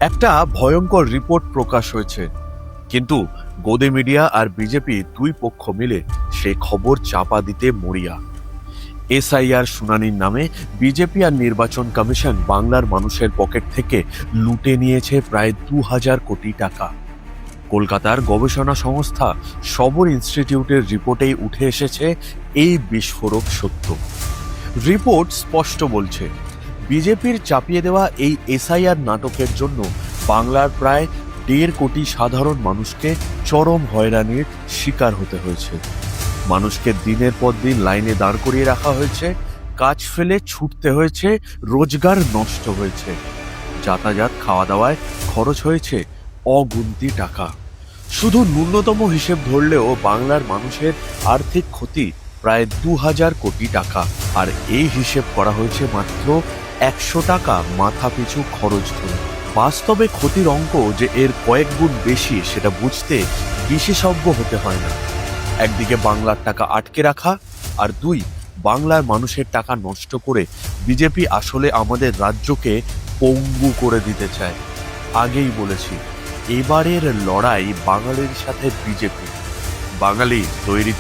একটা ভয়ঙ্কর রিপোর্ট প্রকাশ হয়েছে, কিন্তু গদি মিডিয়া আর বিজেপি দুই পক্ষ মিলে সেই খবর চাপা দিতে মরিয়া। এসআইআর শুনানির নামে বিজেপি আর নির্বাচন কমিশন বাংলার মানুষের পকেট থেকে লুটে নিয়েছে প্রায় ২,০০০ কোটি টাকা। কলকাতার গবেষণা সংস্থা সবর ইনস্টিটিউটের রিপোর্টেই উঠে এসেছে এই বিস্ফোরক সত্য। রিপোর্ট স্পষ্ট বলছে, বিজেপির চাপিয়ে দেওয়া এই এসআইআর নাটকের জন্য বাংলার প্রায় ১.৫ কোটি সাধারণ মানুষকে চরম হয়রানির শিকার হতে হয়েছে। মানুষকে দিনের পর দিন লাইনে দাঁড় করিয়ে রাখা হয়েছে, কাজ ফেলে ছুটতে হয়েছে, রোজগার নষ্ট হয়েছে, যাতায়াত খাওয়া দাওয়ায় খরচ হয়েছে অগুন্তি টাকা। শুধু ন্যূনতম হিসেব ধরলেও বাংলার মানুষের আর্থিক ক্ষতি প্রায় ২,০০০ কোটি টাকা, আর এই হিসেব করা হয়েছে মাত্র ১০০ টাকা মাথা পিছু খরচ ধরে। বাস্তবে ক্ষতির অঙ্ক যে এর কয়েক গুণ বেশি সেটা বুঝতে বিশেষজ্ঞ হতে হয় না। একদিকে বাংলার টাকা আটকে রাখা, আর দুই, বাংলার মানুষের টাকা নষ্ট করে বিজেপি আসলে আমাদের রাজ্যকে পঙ্গু করে দিতে চায়। আগেই বলেছি, এবারের লড়াই বাঙালির সাথে বিজেপি। বাঙালি তৈরি তো?